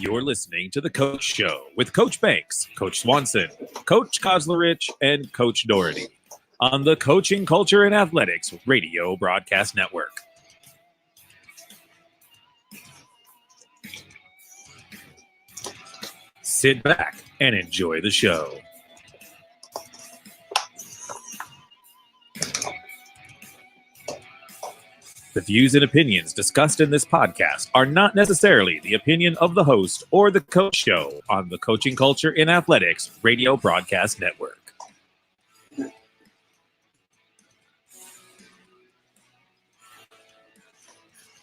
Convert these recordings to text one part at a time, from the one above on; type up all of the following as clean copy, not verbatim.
You're listening to The Coach Show with Coach Banks, Coach Swanson, Coach Koslerich, and Coach Doherty on the Coaching Culture and Athletics Radio Broadcast Network. Sit back and enjoy the show. The views and opinions discussed in this podcast are not necessarily the opinion of the host or the Coach Show on the Coaching Culture in Athletics Radio Broadcast Network.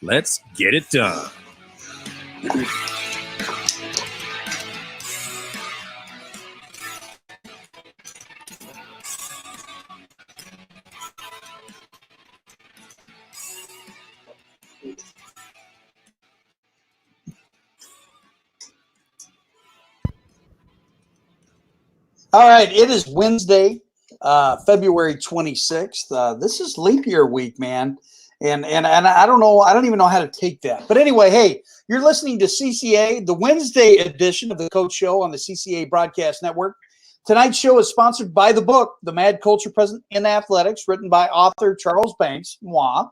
Let's get it done. All right, it is Wednesday, February 26th. This is leap year week, man. And I don't know, I don't even know how to take that. But anyway, hey, you're listening to CCA, the Wednesday edition of the Coach Show on the CCA Broadcast Network. Tonight's show is sponsored by the book, The Mad Culture Present in Athletics, written by author Charles Banks, moi.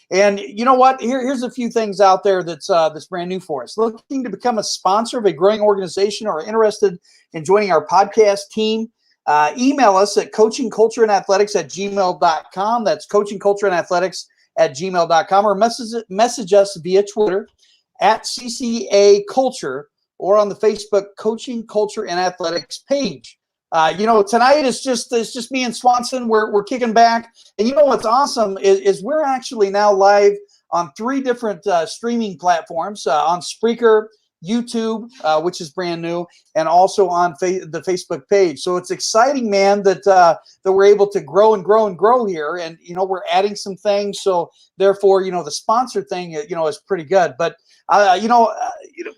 And you know what? Here's a few things out there that's brand new for us. Looking to become a sponsor of a growing organization or interested in joining our podcast team, email us at coachingcultureandathletics@gmail.com. That's coachingcultureandathletics@gmail.com, or message us via Twitter at CCA Culture or on the Facebook Coaching Culture and Athletics page. Tonight it's just me and Swanson. We're kicking back, and you know what's awesome is we're actually now live on 3 different streaming platforms, on Spreaker, YouTube, which is brand new, and also on the Facebook page. So it's exciting, man, that we're able to grow and grow and grow here, and we're adding some things. So therefore, the sponsor thing, is pretty good. But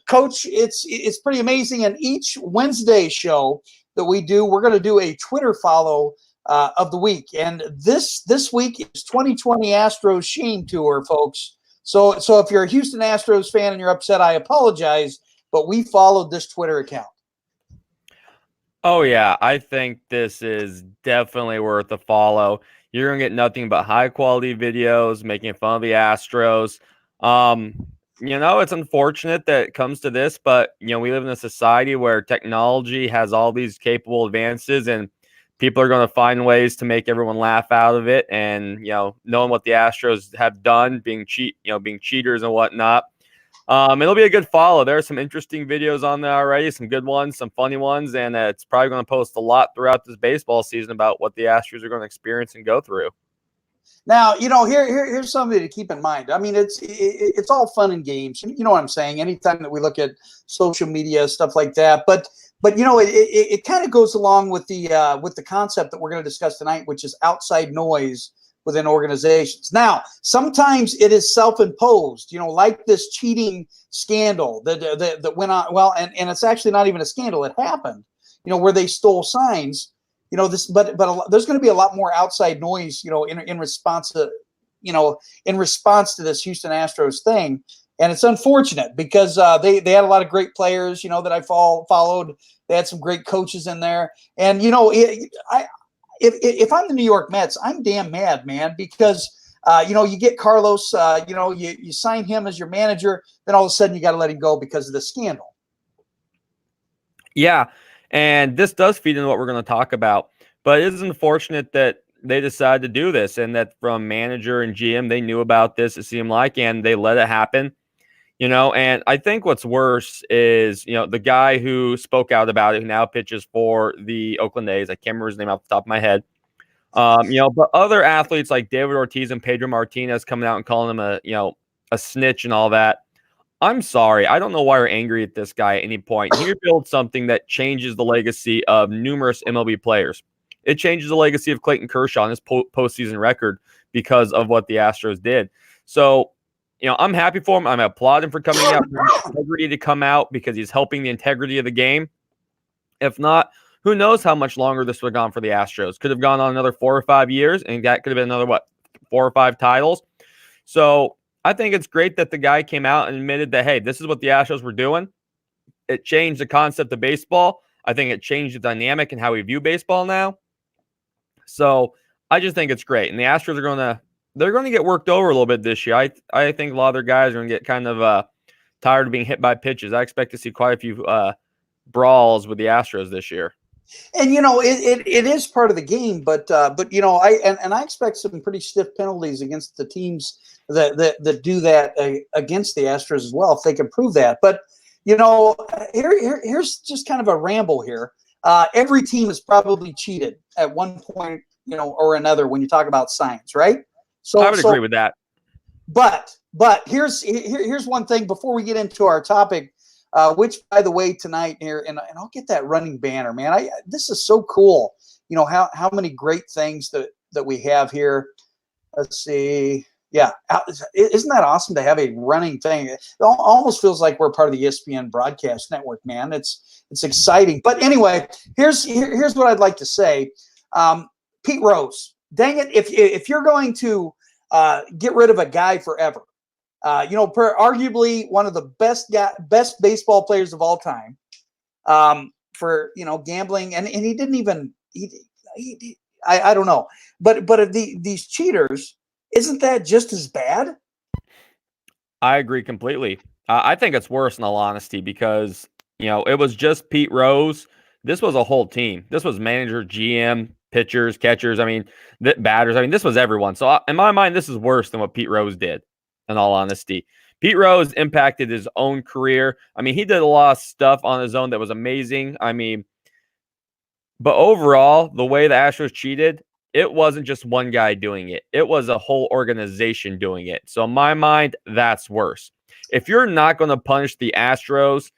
Coach, it's pretty amazing. And each Wednesday show that we do, we're going to do a Twitter follow of the week, and this week is 2020 Astros Shane Tour, folks. So if you're a Houston Astros fan and you're upset, I apologize, but we followed this Twitter account. Oh yeah, I think this is definitely worth a follow. You're gonna get nothing but high quality videos making fun of the Astros. It's unfortunate that it comes to this, but we live in a society where technology has all these capable advances, and people are going to find ways to make everyone laugh out of it. And knowing what the Astros have done, being cheaters and whatnot, it'll be a good follow. There are some interesting videos on there already, some good ones, some funny ones, and it's probably going to post a lot throughout this baseball season about what the Astros are going to experience and go through. Now, here's something to keep in mind. I mean, it's all fun and games. You know what I'm saying? Anytime that we look at social media, stuff like that. But it kind of goes along with the concept that we're going to discuss tonight, which is outside noise within organizations. Now, sometimes it is self-imposed, like this cheating scandal that went on. Well, and it's actually not even a scandal. It happened, where they stole signs. But there's going to be a lot more outside noise, in response to this Houston Astros thing, and it's unfortunate because they had a lot of great players, that I followed. They had some great coaches in there, and if I'm the New York Mets, I'm damn mad, man, because you get Carlos, you sign him as your manager, then all of a sudden you got to let him go because of the scandal. Yeah. And this does feed into what we're going to talk about, but it is unfortunate that they decided to do this, and that from manager and GM, they knew about this, it seemed like, and they let it happen, and I think what's worse is, the guy who spoke out about it, who now pitches for the Oakland A's, I can't remember his name off the top of my head, but other athletes like David Ortiz and Pedro Martinez coming out and calling him a snitch and all that. I'm sorry. I don't know why we're angry at this guy at any point. He built something that changes the legacy of numerous MLB players. It changes the legacy of Clayton Kershaw and his postseason record because of what the Astros did. So, I'm happy for him. I'm applauding for coming out, integrity to come out, because he's helping the integrity of the game. If not, who knows how much longer this would have gone for the Astros. Could have gone on another 4 or 5 years, and that could have been another, 4 or 5 titles. So I think it's great that the guy came out and admitted that, hey, this is what the Astros were doing. it changed the concept of baseball. I think it changed the dynamic and how we view baseball now. So I just think it's great. And the Astros are they're going to get worked over a little bit this year. I think a lot of their guys are going to get kind of tired of being hit by pitches. I expect to see quite a few brawls with the Astros this year. And it is part of the game, but I expect some pretty stiff penalties against the teams that do that against the Astros as well, if they can prove that. But here's just kind of a ramble here. Every team has probably cheated at one point, or another when you talk about science, right? So I would agree with that. But here's one thing before we get into our topic. Which, by the way, tonight here, and I'll get that running banner, man. This is so cool. How many great things that we have here. Let's see. Yeah, isn't that awesome to have a running thing? It almost feels like we're part of the ESPN broadcast network, man. It's exciting. But anyway, here's what I'd like to say. Pete Rose, dang it! If you're going to get rid of a guy forever. Arguably one of the best baseball players of all time, for gambling, and he didn't even I don't know, but if these cheaters, isn't that just as bad? I agree completely. I think it's worse, in all honesty, because it was just Pete Rose. This was a whole team. This was manager, GM, pitchers, catchers. I mean, batters. I mean, this was everyone. So in my mind, this is worse than what Pete Rose did. In all honesty, Pete Rose impacted his own career. I mean, he did a lot of stuff on his own that was amazing. I mean, but overall, the way the Astros cheated, it wasn't just one guy doing it. It was a whole organization doing it. So in my mind, that's worse. If you're not going to punish the Astros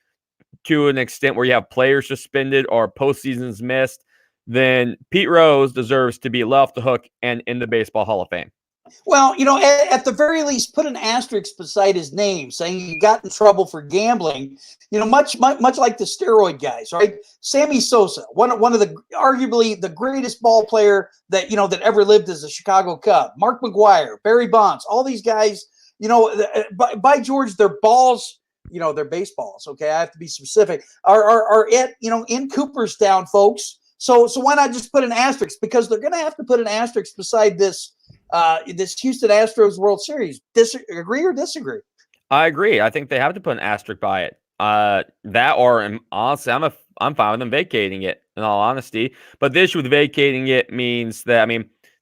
to an extent where you have players suspended or postseasons missed, then Pete Rose deserves to be let off the hook and in the Baseball Hall of Fame. Well, at the very least, put an asterisk beside his name saying he got in trouble for gambling, much like the steroid guys, right? Sammy Sosa, one of the arguably the greatest ball player that ever lived as a Chicago Cub. Mark McGwire, Barry Bonds, all these guys, by George, their balls, they're baseballs. Okay. I have to be specific, are at, in Cooperstown, folks. So why not just put an asterisk? Because they're going to have to put an asterisk beside this Houston Astros World Series. Agree or disagree? I agree. I think they have to put an asterisk by it. Honestly, I'm fine with them vacating it, in all honesty. But the issue with vacating it means that,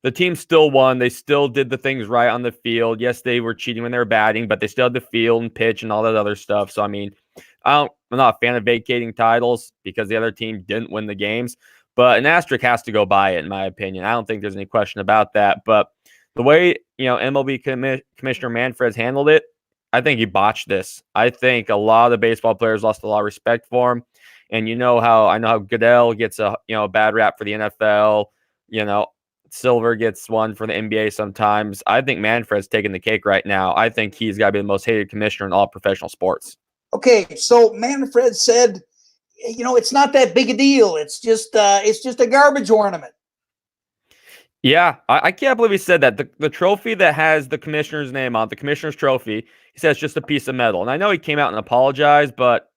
the team still won. They still did the things right on the field. Yes, they were cheating when they were batting, but they still had the field and pitch and all that other stuff. So, I'm not a fan of vacating titles because the other team didn't win the games. But an asterisk has to go by it, in my opinion. I don't think there's any question about that. But the way, MLB Commissioner Manfred's handled it, I think he botched this. I think a lot of the baseball players lost a lot of respect for him. And I know how Goodell gets a bad rap for the NFL. Silver gets one for the NBA sometimes. I think Manfred's taking the cake right now. I think he's got to be the most hated commissioner in all professional sports. Okay, so Manfred said, it's not that big a deal. It's just a garbage ornament. Yeah, I can't believe he said that. The trophy that has the commissioner's name on it, the commissioner's trophy, he says just a piece of metal. And I know he came out and apologized, but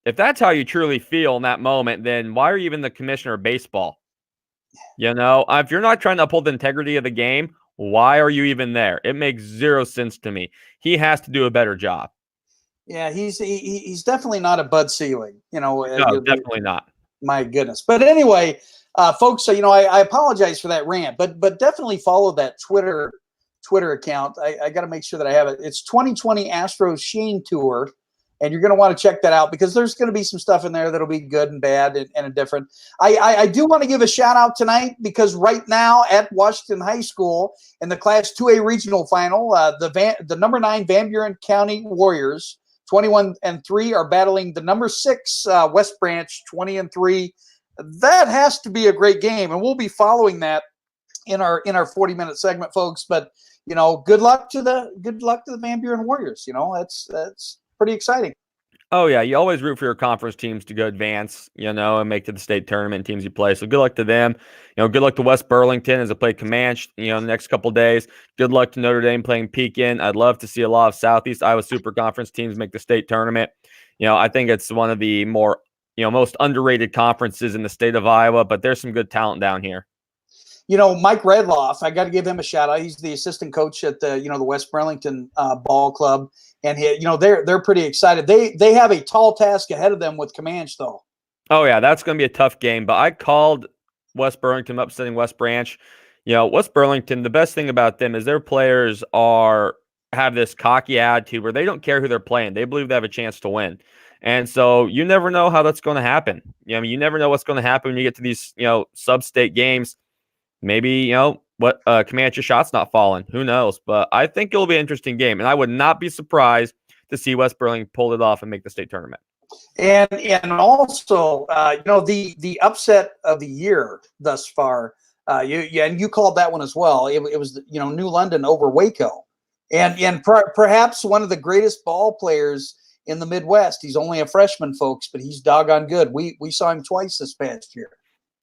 if that's how you truly feel in that moment, then why are you even the commissioner of baseball? If you're not trying to uphold the integrity of the game, why are you even there? It makes zero sense to me. He has to do a better job. Yeah, he's definitely not a Bud Selig. No, definitely not. My goodness. But anyway, folks, I apologize for that rant, but definitely follow that Twitter account. I got to make sure that I have it. It's 2020 Astros Shane Tour, and you're going to want to check that out because there's going to be some stuff in there that'll be good and bad and different. I do want to give a shout out tonight because right now at Washington High School in the Class 2A regional final, the number 9 Van Buren County Warriors, 21-3, are battling the number 6 West Branch, 20-3. That has to be a great game, and we'll be following that in our 40-minute segment, folks. But good luck to the Van Buren Warriors. That's pretty exciting. Oh yeah, you always root for your conference teams to go advance, and make to the state tournament teams you play. So good luck to them. Good luck to West Burlington as they play Comanche, in the next couple of days. Good luck to Notre Dame playing Pekin. I'd love to see a lot of Southeast Iowa Super Conference teams make the state tournament. I think it's one of the more, most underrated conferences in the state of Iowa, but there's some good talent down here. Mike Redloff, I got to give him a shout out. He's the assistant coach at the West Burlington ball club, and they're pretty excited. They have a tall task ahead of them with Comanche, though. Oh yeah, that's going to be a tough game. But I called West Burlington upsetting West Branch. West Burlington, the best thing about them is their players have this cocky attitude where they don't care who they're playing. They believe they have a chance to win. And so you never know how that's going to happen. You never know what's going to happen when you get to these, sub-state games. Maybe, Comanche shot's not falling. Who knows? But I think it'll be an interesting game. And I would not be surprised to see West Burlington pull it off and make the state tournament. And also, the upset of the year thus far, and you called that one as well. It was, New London over Waco. And perhaps one of the greatest ball players in the Midwest. He's only a freshman, folks, but he's doggone good. We saw him twice this past year.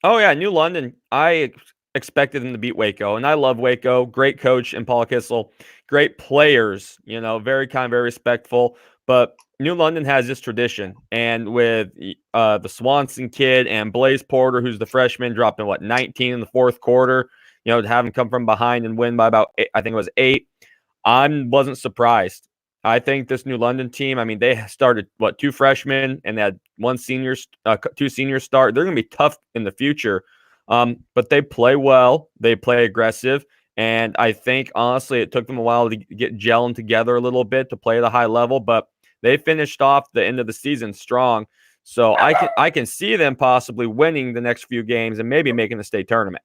Oh, yeah, New London. I expected them to beat Waco, and I love Waco. Great coach in Paul Kissel. Great players, very kind, very respectful. But New London has this tradition, and with the Swanson kid and Blaze Porter, who's the freshman, dropping 19 in the fourth quarter, to have him come from behind and win by about 8, I think it was 8. I wasn't surprised. I think this New London team, they started 2 freshmen and they had 2 seniors start. They're going to be tough in the future, but they play well. They play aggressive. And I think, honestly, it took them a while to get gelling together a little bit to play at a high level, but they finished off the end of the season strong. So I can see them possibly winning the next few games and maybe making the state tournament.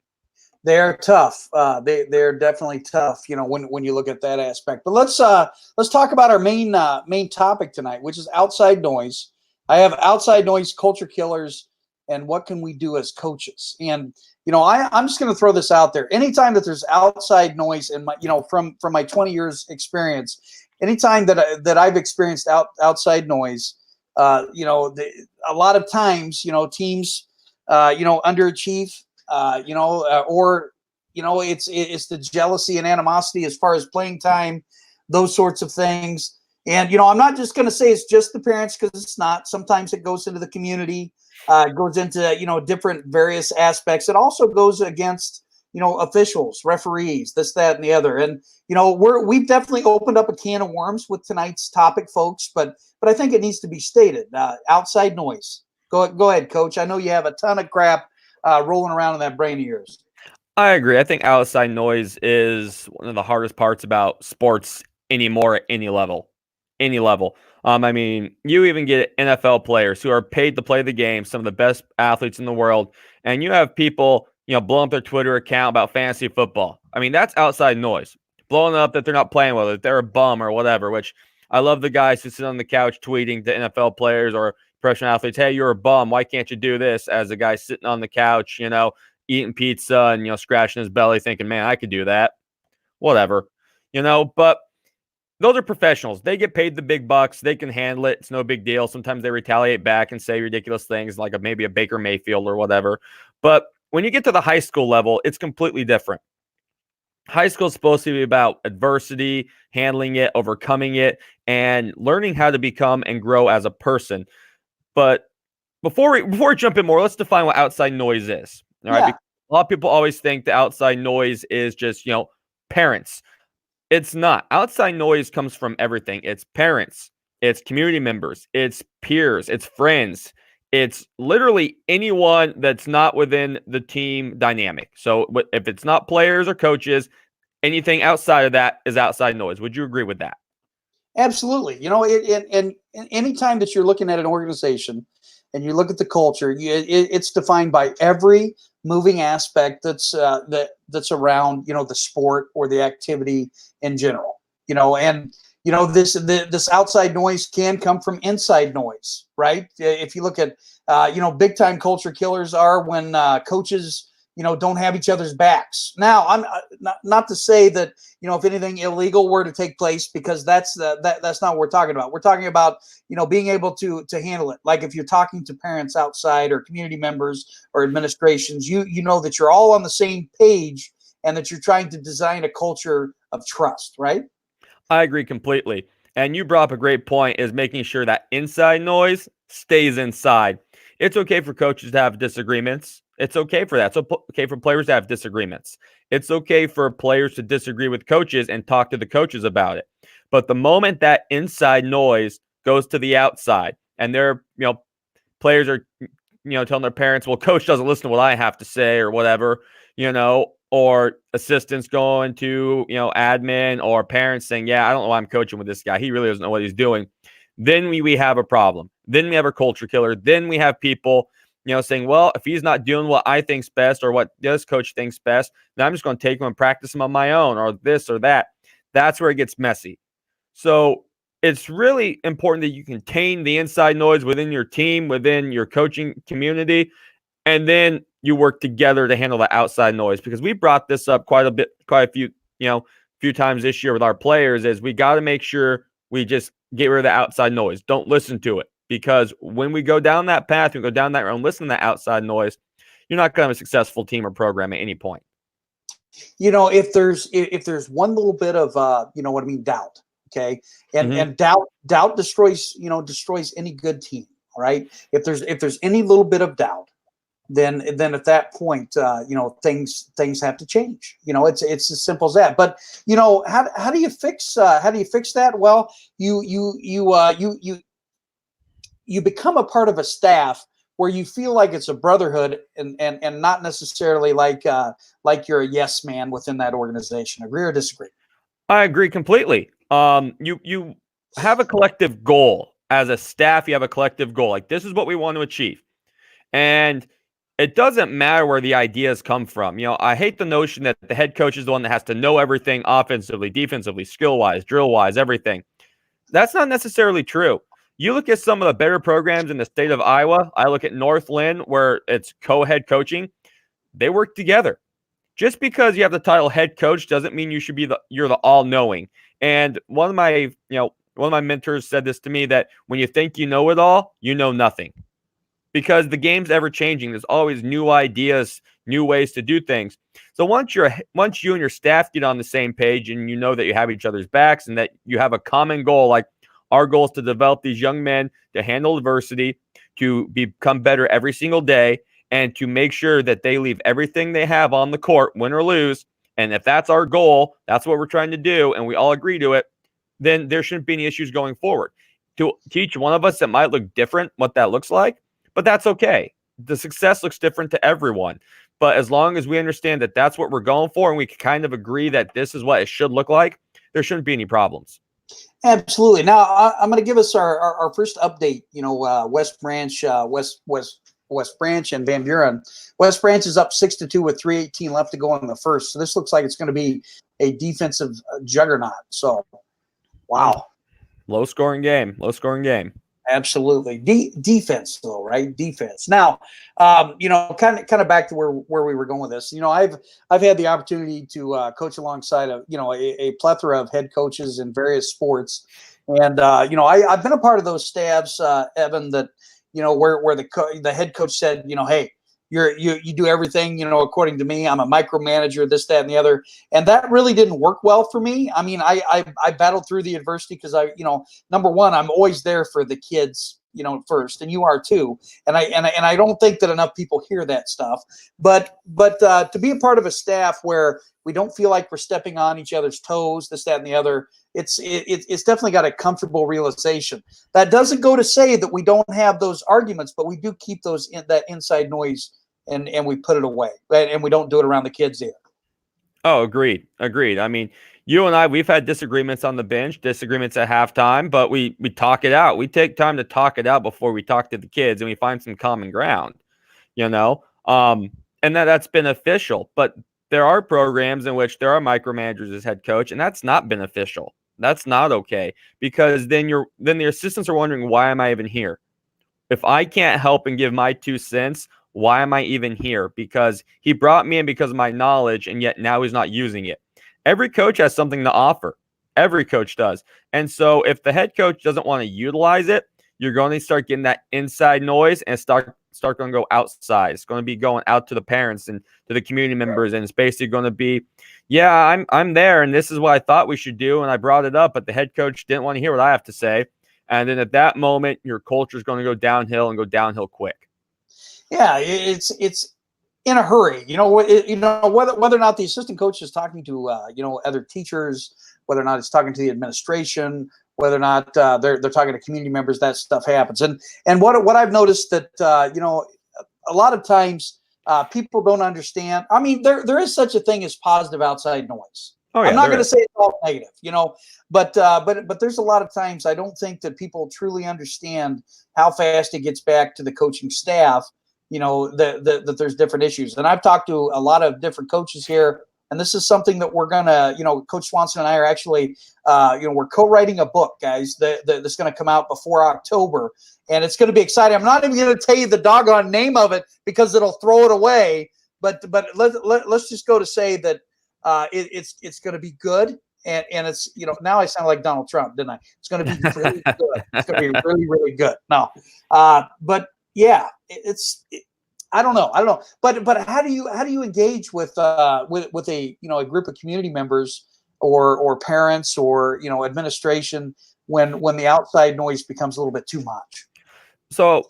They're tough. They're definitely tough, when you look at that aspect. But let's talk about our main topic tonight, which is outside noise. I have outside noise culture killers, and what can we do as coaches? And I'm just going to throw this out there. Anytime that there's outside noise in my, from my 20 years experience, anytime that I've experienced outside noise, a lot of times, teams, underachieve. Or it's the jealousy and animosity as far as playing time, those sorts of things. And I'm not just going to say it's just the parents, because it's not. Sometimes it goes into the community, it goes into different various aspects. It also goes against officials, referees, this, that, and the other. And we've definitely opened up a can of worms with tonight's topic, folks. But I think it needs to be stated. Outside noise. Go ahead, Coach. I know you have a ton of crap rolling around in that brain of yours. I agree. I think outside noise is one of the hardest parts about sports anymore at any level. You even get NFL players who are paid to play the game, some of the best athletes in the world, and you have people, blowing up their Twitter account about fantasy football. That's outside noise. Blowing up that they're not playing well, that they're a bum or whatever, which I love the guys who sit on the couch tweeting to NFL players or professional athletes, hey, you're a bum. Why can't you do this? As a guy sitting on the couch, eating pizza and, scratching his belly thinking, man, I could do that. Whatever, but those are professionals. They get paid the big bucks. They can handle it. It's no big deal. Sometimes they retaliate back and say ridiculous things like maybe a Baker Mayfield or whatever. But when you get to the high school level, it's completely different. High school is supposed to be about adversity, handling it, overcoming it, and learning how to become and grow as a person. But before we jump in more, let's define what outside noise is. All right. Because a lot of people always think the outside noise is just, parents. It's not. Outside noise comes from everything. It's parents, it's community members, it's peers, it's friends. It's literally anyone that's not within the team dynamic. So if it's not players or coaches, anything outside of that is outside noise. Would you agree with that? Absolutely. And anytime that you're looking at an organization and you look at the culture, it's defined by every moving aspect that's around, the sport or the activity in general, and, this outside noise can come from inside noise, right? If you look at, big time culture killers are when coaches, don't have each other's backs. Now, I'm not to say that, if anything illegal were to take place, because that's not what we're talking about. We're talking about, being able to handle it. Like if you're talking to parents outside or community members or administrations, you know that you're all on the same page and that you're trying to design a culture of trust, right? I agree completely. And you brought up a great point, is making sure that inside noise stays inside. It's okay for coaches to have disagreements. It's okay for that. It's okay for players to have disagreements. It's okay for players to disagree with coaches and talk to the coaches about it. But the moment that inside noise goes to the outside and players are, telling their parents, well, coach doesn't listen to what I have to say or whatever, or assistants going to, admin, or parents saying, yeah, I don't know why I'm coaching with this guy. He really doesn't know what he's doing. Then we have a problem. Then we have a culture killer. Then we have people, saying, well, if he's not doing what I think's best or what this coach thinks best, then I'm just going to take him and practice him on my own, or this or that. That's where it gets messy. So it's really important that you contain the inside noise within your team, within your coaching community, and then you work together to handle the outside noise. Because we brought this up quite a few times this year with our players, is we got to make sure we just get rid of the outside noise. Don't listen to it, because when we go down that path, we go down that road and listen to that outside noise, you're not going to have a successful team or program at any point. If there's one little bit of doubt, okay, and doubt destroys any good team. All right, if there's any little bit of doubt, then at that point, things have to change. It's as simple as that. But how do you fix that? Well, you become a part of a staff where you feel like it's a brotherhood, and not necessarily like you're a yes man within that organization. Agree or disagree? I agree completely. You have a collective goal. As a staff, you have a collective goal. Like, this is what we want to achieve. And it doesn't matter where the ideas come from. I hate the notion that the head coach is the one that has to know everything offensively, defensively, skill-wise, drill-wise, everything. That's not necessarily true. You look at some of the better programs in the state of Iowa. I look at Northland, where it's co-head coaching. They work together. Just because you have the title head coach doesn't mean you're the all-knowing. And one of my mentors said this to me, that when you think you know it all, you know nothing. Because the game's ever changing. There's always new ideas, new ways to do things. So once you and your staff get on the same page, and you know that you have each other's backs and that you have a common goal, like our goal is to develop these young men to handle adversity, to become better every single day, and to make sure that they leave everything they have on the court, win or lose. And if that's our goal, that's what we're trying to do, and we all agree to it, then there shouldn't be any issues going forward. To each one of us, it might look different what that looks like, but that's okay. The success looks different to everyone. But as long as we understand that that's what we're going for, and we can kind of agree that this is what it should look like, there shouldn't be any problems. Absolutely. Now, I'm going to give us our first update. West Branch, West Branch and Van Buren. West Branch is up 6-2 with 3:18 left to go in the first. So this looks like it's going to be a defensive juggernaut. So, wow. Low scoring game. Absolutely. Defense though, right? Defense. Now, kind of back to where we were going with this. I've had the opportunity to coach alongside of, a plethora of head coaches in various sports. And, I've been a part of those staffs, Evan, that, where the head coach said, hey, you do everything, according to me. I'm a micromanager, this, that, and the other. And that really didn't work well for me. I mean, I battled through the adversity because number one, I'm always there for the kids, first, and you are too. And I don't think that enough people hear that stuff. But to be a part of a staff where we don't feel like we're stepping on each other's toes, this, that, and the other, it's definitely got a comfortable realization. That doesn't go to say that we don't have those arguments, but we do keep that inside noise, and we put it away, right? And we don't do it around the kids either. Oh, agreed. I mean, you and I, we've had disagreements on the bench, disagreements at halftime, but we talk it out. We take time to talk it out before we talk to the kids, and we find some common ground, and that's beneficial. But there are programs in which there are micromanagers as head coach, and that's not beneficial. That's not okay, because then the assistants are wondering, why am I even here? If I can't help and give my 2 cents, why am I even here? Because he brought me in because of my knowledge, and yet now he's not using it. Every coach has something to offer. Every coach does. And so if the head coach doesn't want to utilize it, you're going to start getting that inside noise and start going to go outside. It's going to be going out to the parents and to the community members, and it's basically going to be, yeah, I'm there, and this is what I thought we should do, and I brought it up, but the head coach didn't want to hear what I have to say. And then at that moment, your culture is going to go downhill and go downhill quick. Yeah, it's in a hurry. Whether or not the assistant coach is talking to other teachers, whether or not it's talking to the administration, whether or not they're talking to community members, that stuff happens. And what I've noticed that a lot of times people don't understand. I mean, there is such a thing as positive outside noise. Oh, yeah, I'm not going to say it's all negative, but there's a lot of times I don't think that people truly understand how fast it gets back to the coaching staff. That there's different issues, and I've talked to a lot of different coaches here. And this is something that we're gonna, Coach Swanson and I are actually, we're co-writing a book, guys, that's going to come out before October, and it's going to be exciting. I'm not even going to tell you the doggone name of it because it'll throw it away. But let's just go to say that it's going to be good, and it's now I sound like Donald Trump, didn't I? It's going to be really good. It's going to be really, really good. No, but yeah, I don't know. But how do you engage with a group of community members or parents or administration when the outside noise becomes a little bit too much? So,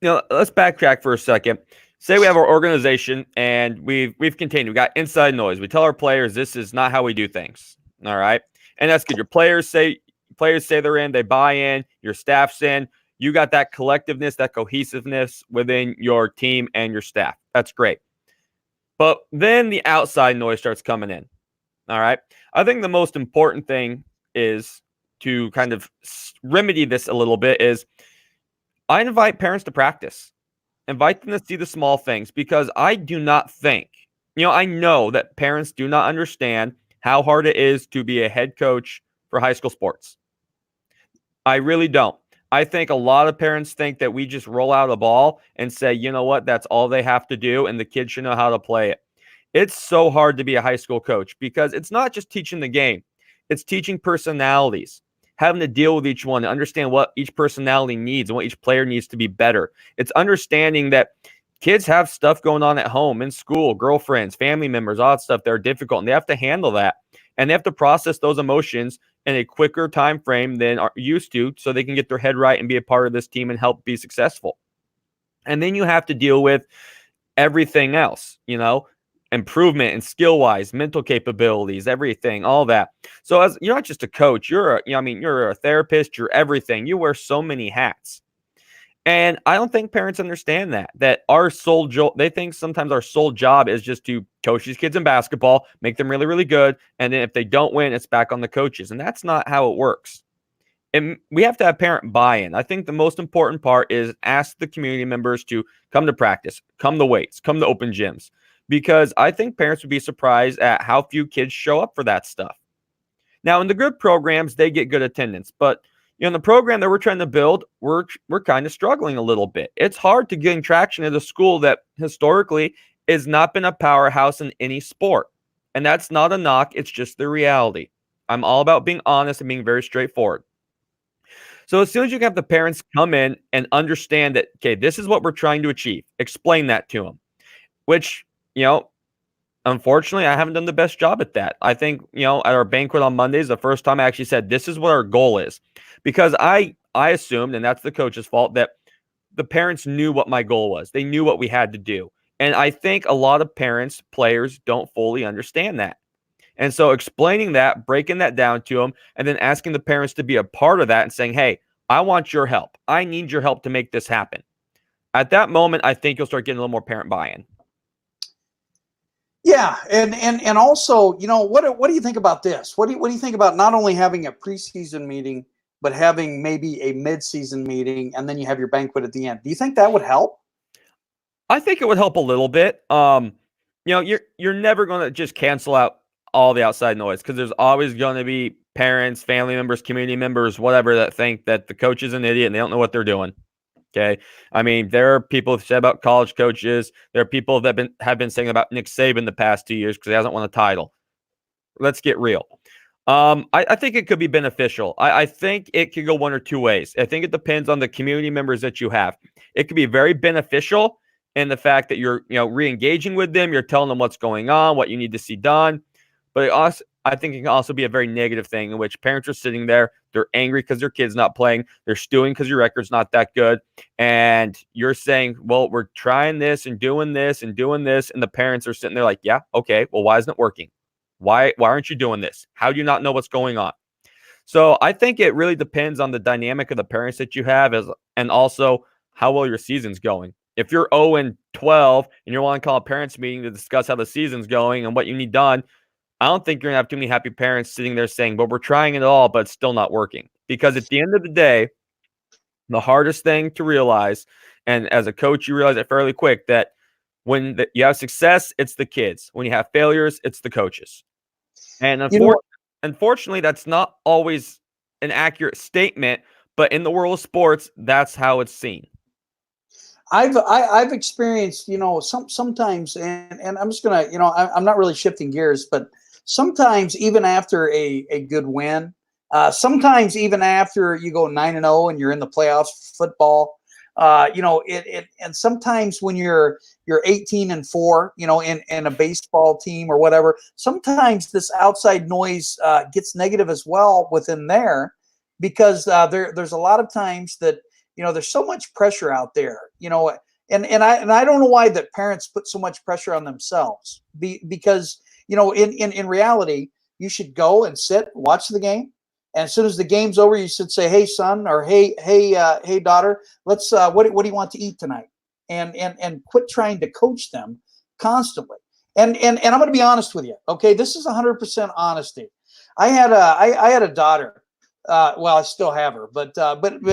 let's backtrack for a second. Say we have our organization and we've contained. We got inside noise. We tell our players this is not how we do things. All right, and that's good. Your players say they're in. They buy in. Your staff's in. You got that collectiveness, that cohesiveness within your team and your staff. That's great. But then the outside noise starts coming in. All right. I think the most important thing is to kind of remedy this a little bit is I invite parents to practice. Invite them to see the small things, because I do not think, I know that parents do not understand how hard it is to be a head coach for high school sports. I really don't. I think a lot of parents think that we just roll out a ball and say, you know what, that's all they have to do, and the kids should know how to play it. It's so hard to be a high school coach because it's not just teaching the game. It's teaching personalities, having to deal with each one, and understand what each personality needs and what each player needs to be better. It's understanding that kids have stuff going on at home, in school, girlfriends, family members, all that stuff that are difficult, and they have to handle that. And they have to process those emotions in a quicker time frame than are used to, so they can get their head right and be a part of this team and help be successful. And then you have to deal with everything else, improvement and skill-wise, mental capabilities, everything, all that. So as you're not just a coach, you're a therapist, you're everything. You wear so many hats. And I don't think parents understand that our sole job, they think sometimes our sole job is just to coach these kids in basketball, make them really, really good. And then if they don't win, it's back on the coaches. And that's not how it works. And we have to have parent buy-in. I think the most important part is ask the community members to come to practice, come to weights, come to open gyms, because I think parents would be surprised at how few kids show up for that stuff. Now, in the group programs, they get good attendance, but in the program that we're trying to build, we're kind of struggling a little bit. It's hard to gain traction at a school that historically has not been a powerhouse in any sport. And that's not a knock. It's just the reality. I'm all about being honest and being very straightforward. So as soon as you have the parents come in and understand that, okay, this is what we're trying to achieve, explain that to them, which, unfortunately, I haven't done the best job at that. I think, at our banquet on Mondays, the first time I actually said, this is what our goal is. Because I assumed, and that's the coach's fault, that the parents knew what my goal was. They knew what we had to do. And I think a lot of parents, players, don't fully understand that. And so explaining that, breaking that down to them, and then asking the parents to be a part of that and saying, hey, I want your help. I need your help to make this happen. At that moment, I think you'll start getting a little more parent buy-in. Yeah, and also, what do you think about this? What do you think about not only having a preseason meeting, but having maybe a mid-season meeting, and then you have your banquet at the end? Do you think that would help? I think it would help a little bit. You're never going to just cancel out all the outside noise, because there's always going to be parents, family members, community members, whatever, that think that the coach is an idiot and they don't know what they're doing. Okay. I mean, there are people who said about college coaches. There are people that have been saying about Nick Saban the past 2 years because he hasn't won a title. Let's get real. I think it could be beneficial. I think it could go one or two ways. I think it depends on the community members that you have. It could be very beneficial in the fact that you're, re-engaging with them, you're telling them what's going on, what you need to see done. But I think it can also be a very negative thing in which parents are sitting there, they're angry because their kid's not playing, they're stewing because your record's not that good, and you're saying, well, we're trying this and doing this and doing this, and the parents are sitting there like, yeah, okay, well, why isn't it working? Why aren't you doing this? How do you not know what's going on? So I think it really depends on the dynamic of the parents that you have, and also how well your season's going. If you're 0-12 and you want to call a parents meeting to discuss how the season's going and what you need done, I don't think you're gonna have too many happy parents sitting there saying, "But we're trying it all, but it's still not working." Because at the end of the day, the hardest thing to realize, and as a coach, you realize it fairly quick, that when you have success, it's the kids. When you have failures, it's the coaches. And You know, unfortunately, that's not always an accurate statement, but in the world of sports, that's how it's seen. I've experienced, sometimes, and I'm just gonna, I'm not really shifting gears, but sometimes even after a good win, sometimes even after you go 9-0 and you're in the playoffs football, and sometimes when you're 18-4, in a baseball team or whatever, sometimes this outside noise gets negative as well within there, because there's a lot of times that there's so much pressure out there, and I don't know why that parents put so much pressure on themselves, because in reality, you should go and sit, watch the game, and as soon as the game's over, you should say, "Hey, son," or "Hey, daughter, let's what do you want to eat tonight?" And quit trying to coach them constantly. And I'm going to be honest with you. Okay, this is 100% honesty. I had a daughter. Well, I still have her, but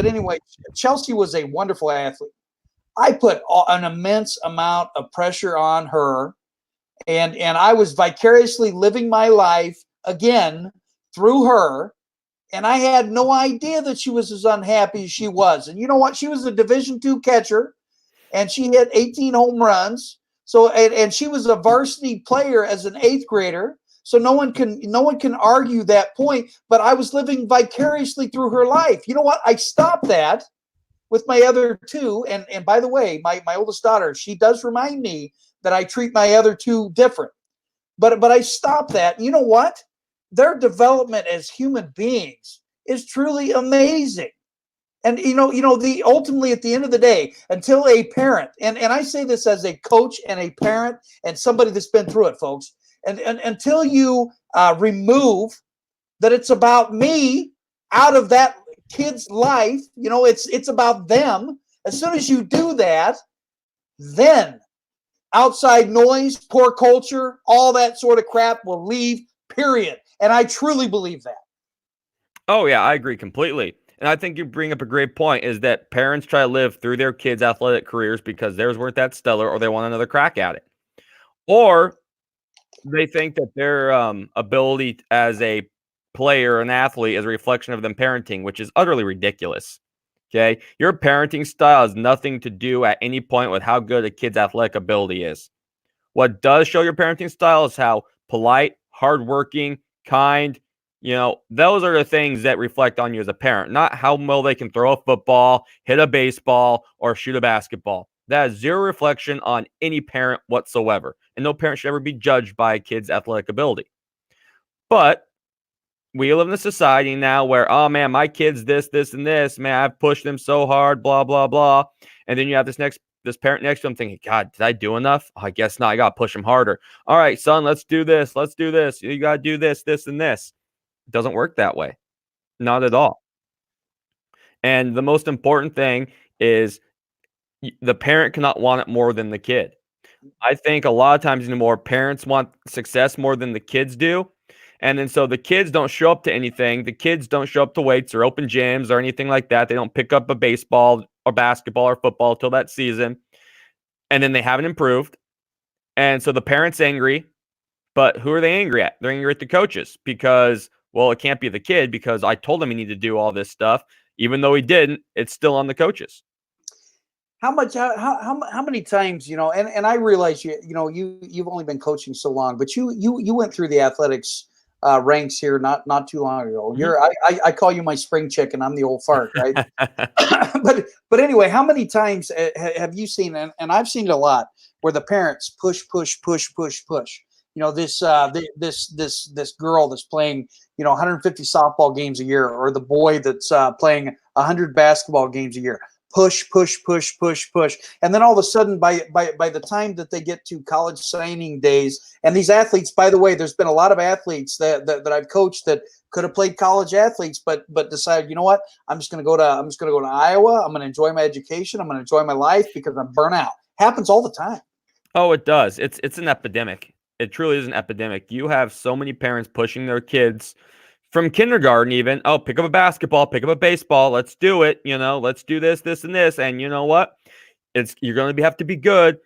anyway, Chelsea was a wonderful athlete. I put an immense amount of pressure on her, and I was vicariously living my life again through her, and I had no idea that she was as unhappy as she was. And you know what? She was a Division II catcher, and she hit 18 home runs. So and she was a varsity player as an 8th grader. So no one can argue that point, but I was living vicariously through her life. You know what? I stopped that with my other two. And by the way, my oldest daughter, she does remind me that I treat my other two different. But I stopped that. You know what? Their development as human beings is truly amazing. And the ultimately at the end of the day, until a parent, and I say this as a coach and a parent and somebody that's been through it, folks, and until you remove that it's about me out of that kid's life, it's about them. As soon as you do that, then outside noise, poor culture, all that sort of crap will leave, period. And I truly believe that. Oh, yeah, I agree completely. And I think you bring up a great point, is that parents try to live through their kids' athletic careers because theirs weren't that stellar, or they want another crack at it. Or they think that their ability as a player, an athlete, is a reflection of them parenting, which is utterly ridiculous. Okay. Your parenting style has nothing to do at any point with how good a kid's athletic ability is. What does show your parenting style is how polite, hardworking, kind, those are the things that reflect on you as a parent, not how well they can throw a football, hit a baseball, or shoot a basketball. That has zero reflection on any parent whatsoever. And no parent should ever be judged by a kid's athletic ability. But we live in a society now where, oh man, my kid's this, and this. Man, I've pushed them so hard, blah, blah, blah. And then you have this parent next to him thinking, God, did I do enough? Oh, I guess not. I got to push him harder. All right, son, let's do this. Let's do this. You got to do this, and this. It doesn't work that way. Not at all. And the most important thing is the parent cannot want it more than the kid. I think a lot of times anymore, parents want success more than the kids do. And then so the kids don't show up to anything. The kids don't show up to weights or open gyms or anything like that. They don't pick up a baseball or basketball or football till that season. And then they haven't improved. And so the parent's angry. But who are they angry at? They're angry at the coaches because, well, it can't be the kid because I told him he needed to do all this stuff. Even though he didn't, it's still on the coaches. How many times, and I realize you've only been coaching so long, but you went through the athletics ranks here not too long ago. I call you my spring chicken. I'm the old fart, right? but anyway, how many times have you seen, and I've seen it a lot, where the parents push. This girl that's playing 150 softball games a year, or the boy that's playing 100 basketball games a year. Push, and then all of a sudden, by the time that they get to college signing days, and these athletes, by the way, there's been a lot of athletes that I've coached that could have played college athletes, but decided, you know what, I'm just going to go to Iowa. I'm going to enjoy my education. I'm going to enjoy my life because I'm burnt out. Happens all the time. Oh, it does. It's an epidemic. It truly is an epidemic. You have so many parents pushing their kids from kindergarten even. Oh, pick up a basketball, pick up a baseball. Let's do it. Let's do this, and this. And you know what? You're going to have to be good.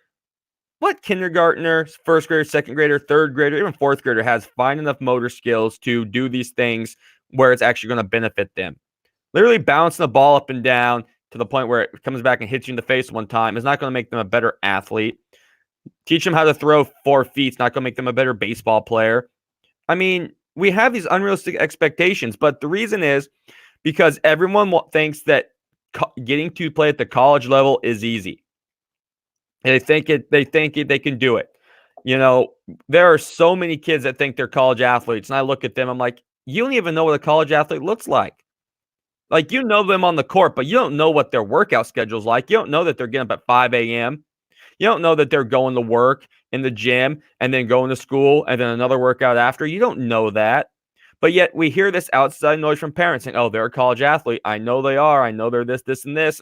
What kindergartner, first grader, second grader, third grader, even fourth grader has fine enough motor skills to do these things where it's actually going to benefit them? Literally bouncing the ball up and down to the point where it comes back and hits you in the face one time is not going to make them a better athlete. Teach them how to throw 4 feet. It's not going to make them a better baseball player. I mean, we have these unrealistic expectations, but the reason is because everyone thinks that getting to play at the college level is easy. They think they can do it. There are so many kids that think they're college athletes, and I look at them, I'm like, you don't even know what a college athlete looks like. Like, you know them on the court, but you don't know what their workout schedule is like. You don't know that they're getting up at 5 a.m. You don't know that they're going to work in the gym and then going to school and then another workout after. You don't know that. But yet we hear this outside noise from parents saying, oh, they're a college athlete. I know they are. I know they're this, and this.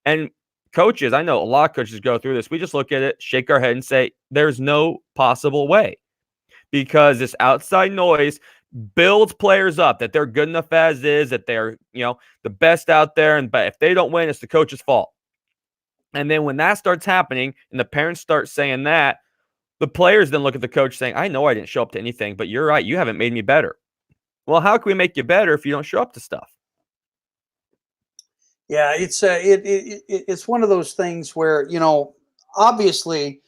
And coaches, I know a lot of coaches go through this. We just look at it, shake our head and say, there's no possible way. Because this outside noise builds players up that they're good enough as is, that they're, the best out there. But if they don't win, it's the coach's fault. And then when that starts happening and the parents start saying that, the players then look at the coach saying, I know I didn't show up to anything, but you're right. You haven't made me better. Well, how can we make you better if you don't show up to stuff? Yeah, it's one of those things where, obviously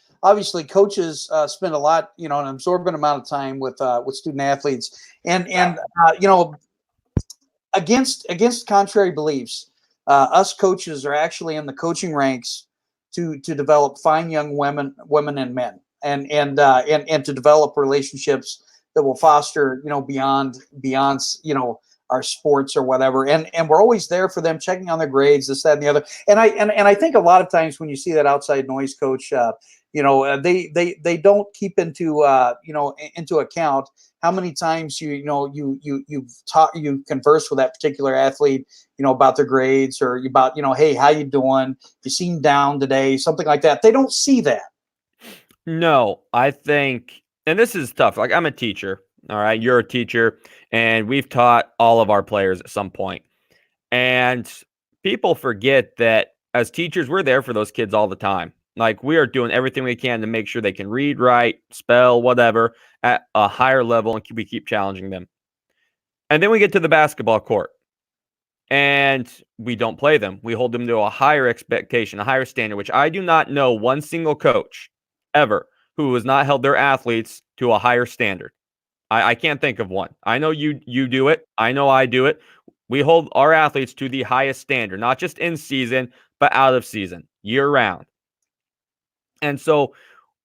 coaches spend a lot, an absorbent amount of time with student athletes, and against contrary beliefs, us coaches are actually in the coaching ranks to develop fine young women and men, and to develop relationships that will foster, beyond our sports or whatever. And we're always there for them, checking on their grades, this, that, and the other. And I think a lot of times when you see that outside noise, coach, they don't keep into account how many times you converse with that particular athlete, about their grades, or about, hey, how you doing? You seem down today, something like that. They don't see that. No, I think, and this is tough. Like, I'm a teacher. All right. You're a teacher, and we've taught all of our players at some point. And people forget that as teachers, we're there for those kids all the time. Like, we are doing everything we can to make sure they can read, write, spell, whatever, at a higher level, and we keep challenging them. And then we get to the basketball court, and we don't play them. We hold them to a higher expectation, a higher standard, which I do not know one single coach ever who has not held their athletes to a higher standard. I can't think of one. I know you do it. I know I do it. We hold our athletes to the highest standard, not just in season, but out of season, year round. And so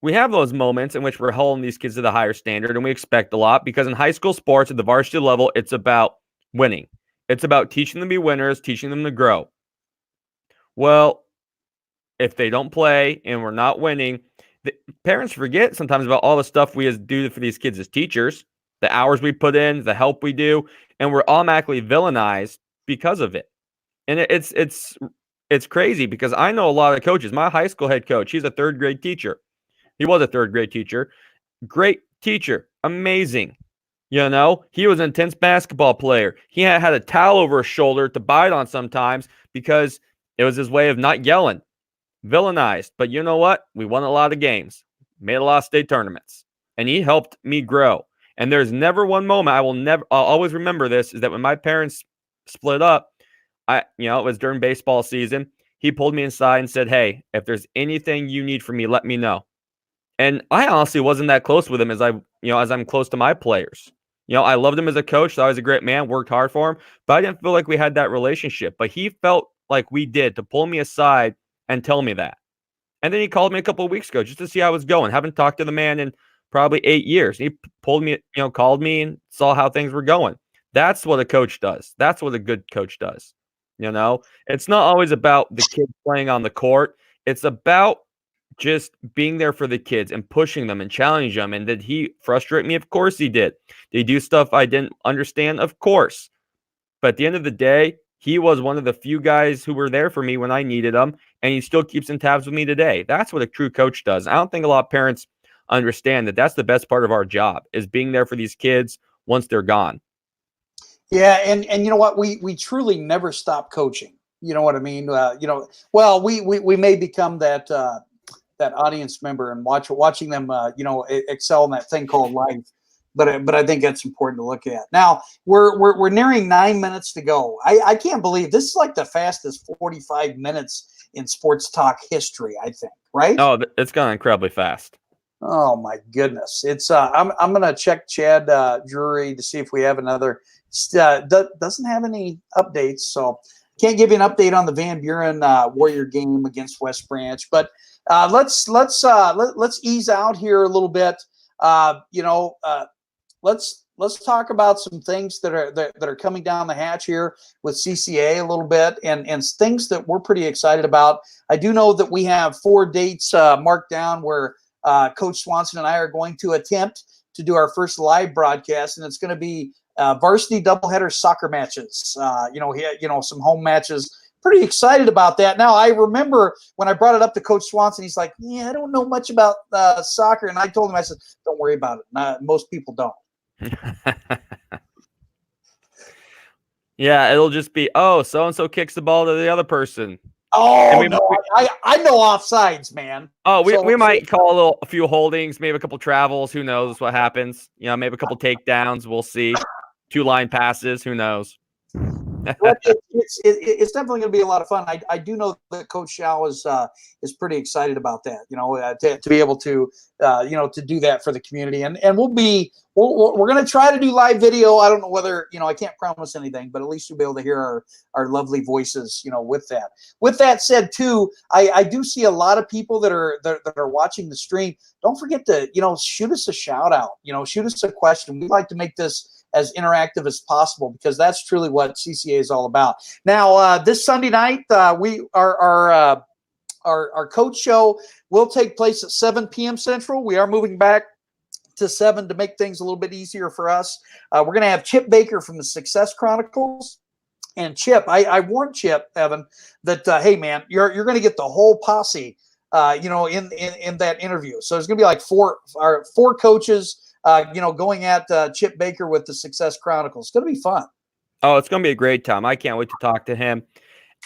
we have those moments in which we're holding these kids to the higher standard, and we expect a lot, because in high school sports at the varsity level, it's about winning. It's about teaching them to be winners, teaching them to grow. Well, if they don't play and we're not winning, the parents forget sometimes about all the stuff we do for these kids as teachers, the hours we put in, the help we do, and we're automatically villainized because of it. And it's crazy, because I know a lot of coaches. My high school head coach, he's a third grade teacher. He was a third grade teacher. Great teacher. Amazing. He was an intense basketball player. He had a towel over his shoulder to bite on sometimes because it was his way of not yelling. Villainized. But you know what? We won a lot of games, made a lot of state tournaments, and he helped me grow. And there's never one moment I'll always remember this, is that when my parents split up, it was during baseball season. He pulled me inside and said, hey, if there's anything you need from me, let me know. And I honestly wasn't that close with him as I'm close to my players. You know, I loved him as a coach. Thought he was a great man, worked hard for him, but I didn't feel like we had that relationship. But he felt like we did, to pull me aside and tell me that. And then he called me a couple of weeks ago just to see how I was going. Haven't talked to the man in probably 8 years. He pulled me, called me and saw how things were going. That's what a coach does. That's what a good coach does. It's not always about the kids playing on the court. It's about just being there for the kids and pushing them and challenging them. And did he frustrate me? Of course he did. Did he do stuff I didn't understand? Of course. But at the end of the day, he was one of the few guys who were there for me when I needed them, and he still keeps in tabs with me today. That's what a true coach does. I don't think a lot of parents understand that that's the best part of our job, is being there for these kids once they're gone. Yeah, and you know what? We truly never stop coaching. You know what I mean? We may become that audience member and watching them excel in that thing called life. But I think that's important to look at. Now we're nearing 9 minutes to go. I can't believe this is like the fastest 45 minutes in sports talk history, I think, right? Oh, it's gone incredibly fast. Oh my goodness. It's I'm gonna check Chad Drury to see if we have another doesn't have any updates, so can't give you an update on the Van Buren Warrior game against West Branch. But let's ease out here a little bit. Let's talk about some things that are coming down the hatch here with CCA a little bit, and things that we're pretty excited about. I do know that we have 4 dates marked down where Coach Swanson and I are going to attempt to do our first live broadcast, and it's going to be varsity doubleheader soccer matches. Some home matches. Pretty excited about that. Now, I remember when I brought it up to Coach Swanson, he's like, "Yeah, I don't know much about soccer," and I told him, I said, "Don't worry about it. Most people don't." Yeah, it'll just be, oh, so-and-so kicks the ball to the other person. Oh, no, I know offsides, man. Oh, we might call a few holdings, maybe a couple travels. Who knows what happens? Maybe a couple takedowns. We'll see. 2 line passes. Who knows? It's definitely going to be a lot of fun. I do know that Coach Shao is pretty excited about that. To be able to to do that for the community, and we're going to try to do live video. I don't know whether I can't promise anything, but at least you'll be able to hear our lovely voices. With that. With that said, too, I do see a lot of people that are watching the stream. Don't forget to shoot us a shout out. Shoot us a question. We'd like to make this as interactive as possible, because that's truly what CCA is all about. Now, this Sunday night, our coach show will take place at 7 p.m. Central. We are moving back to 7 to make things a little bit easier for us. We're going to have Chip Baker from the Success Chronicles. And Chip, I warned Chip, Evan, that, hey, man, you're going to get the whole posse, in that interview. So there's going to be like four coaches, going at Chip Baker with the Success Chronicles. It's going to be fun. Oh, it's going to be a great time. I can't wait to talk to him.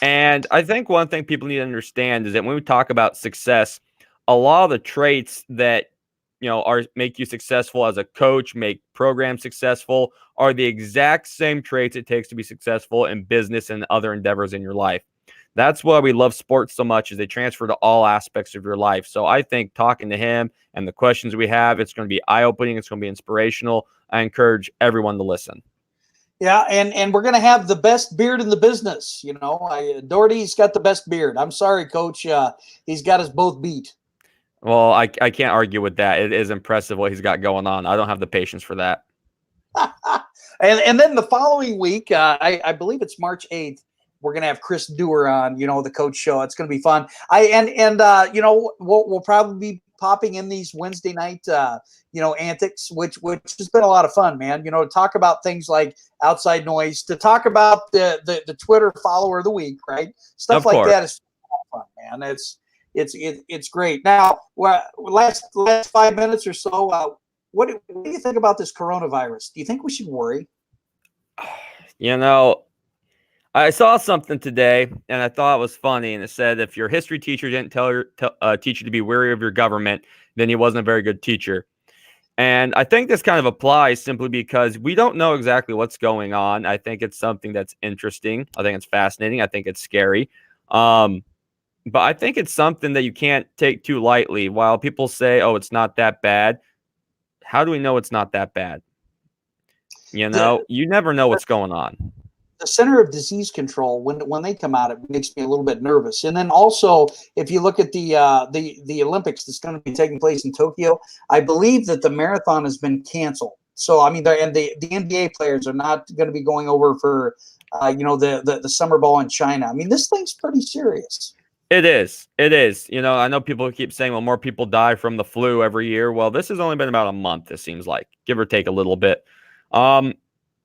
And I think one thing people need to understand is that when we talk about success, a lot of the traits that make you successful as a coach, make programs successful, are the exact same traits it takes to be successful in business and other endeavors in your life. That's why we love sports so much, is they transfer to all aspects of your life. So I think talking to him and the questions we have, it's going to be eye-opening. It's going to be inspirational. I encourage everyone to listen. Yeah, and we're going to have the best beard in the business. Doherty's got the best beard. I'm sorry, Coach. He's got us both beat. Well, I can't argue with that. It is impressive what he's got going on. I don't have the patience for that. and then the following week, I believe it's March 8th, we're going to have Chris Dewar on, the coach show. It's going to be fun. We'll probably be popping in these Wednesday night, antics, which has been a lot of fun, man. To talk about things like outside noise, to talk about the Twitter follower of the week, right? Stuff like that is fun, man. It's great. Now, last 5 minutes or so, what do you think about this coronavirus? Do you think we should worry? I saw something today, and I thought it was funny, and it said if your history teacher didn't teach you to be wary of your government, then he wasn't a very good teacher. And I think this kind of applies simply because we don't know exactly what's going on. I think it's something that's interesting. I think it's fascinating. I think it's scary. But I think it's something that you can't take too lightly. While people say, oh, it's not that bad, how do we know it's not that bad? You know, you never know what's going on. The Center of Disease Control, when they come out, it makes me a little bit nervous. And then also, if you look at the Olympics that's going to be taking place in Tokyo, I believe that the marathon has been canceled. So I mean, the NBA players are not going to be going over for the summer ball in China. I mean, this thing's pretty serious. It is. It is. You know, I know people keep saying, well, more people die from the flu every year. Well, this has only been about a month, it seems like, give or take a little bit.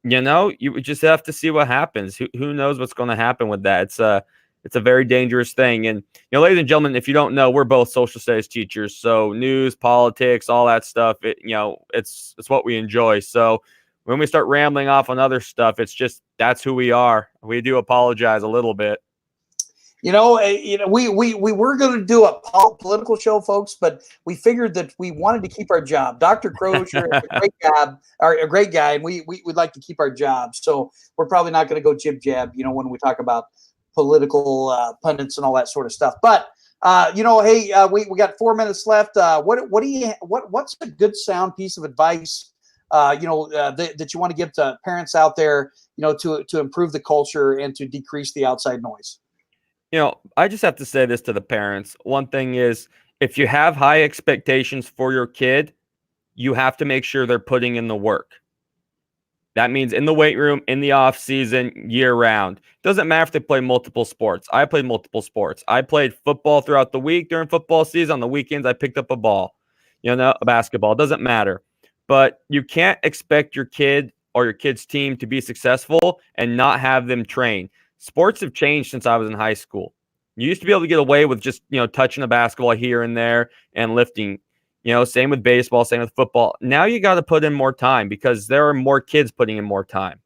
You know, you just have to see what happens. Who knows what's going to happen with that? It's a very dangerous thing. And, you know, ladies and gentlemen, if you don't know, we're both social studies teachers. So news, politics, all that stuff, it's what we enjoy. So when we start rambling off on other stuff, it's just, that's who we are. We do apologize a little bit. We were going to do a political show, folks, but we figured that we wanted to keep our job. Dr. Crozier is a great job, or a great guy, and we'd like to keep our job. So we're probably not going to go jib jab, when we talk about political pundits and all that sort of stuff. But hey, we got 4 minutes left. What's a good sound piece of advice that you want to give to parents out there, to improve the culture and to decrease the outside noise? I just have to say this to the parents. One thing is, if you have high expectations for your kid, you have to make sure they're putting in the work. That means in the weight room, in the off season, year round. Doesn't matter if they play multiple sports. I played multiple sports. I played football throughout the week during football season. On the weekends, I picked up a ball, a basketball. It doesn't matter. But you can't expect your kid or your kid's team to be successful and not have them train. Sports have changed since I was in high school. You used to be able to get away with just, touching a basketball here and there and lifting. Same with baseball, same with football. Now you got to put in more time because there are more kids putting in more time.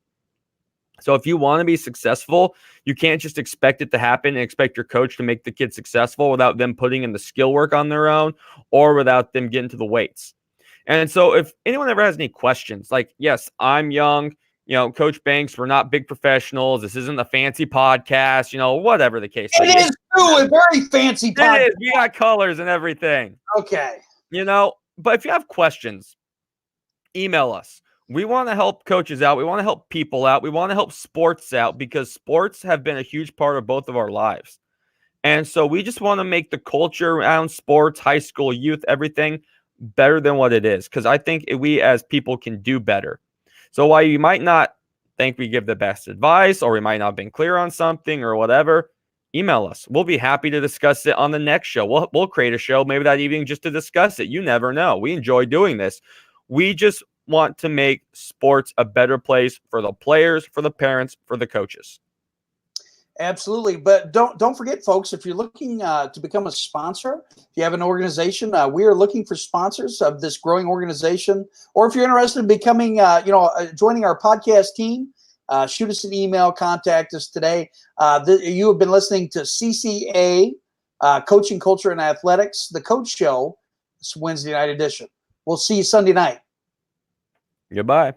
So if you want to be successful, you can't just expect it to happen and expect your coach to make the kid successful without them putting in the skill work on their own or without them getting to the weights. And so if anyone ever has any questions, like, yes, I'm young, Coach Banks, we're not big professionals. This isn't a fancy podcast, whatever the case. It is too, a very fancy podcast. It is. We got colors and everything. Okay. But if you have questions, email us. We want to help coaches out. We want to help people out. We want to help sports out because sports have been a huge part of both of our lives. And so we just want to make the culture around sports, high school, youth, everything better than what it is. Because I think we as people can do better. So while you might not think we give the best advice or we might not have been clear on something or whatever, email us. We'll be happy to discuss it on the next show. We'll create a show maybe that evening just to discuss it. You never know. We enjoy doing this. We just want to make sports a better place for the players, for the parents, for the coaches. Absolutely. But don't forget, folks, if you're looking to become a sponsor, if you have an organization, we are looking for sponsors of this growing organization. Or if you're interested in becoming, joining our podcast team, shoot us an email, contact us today. You have been listening to CCA, Coaching Culture and Athletics, the Coach Show. It's Wednesday night edition. We'll see you Sunday night. Goodbye.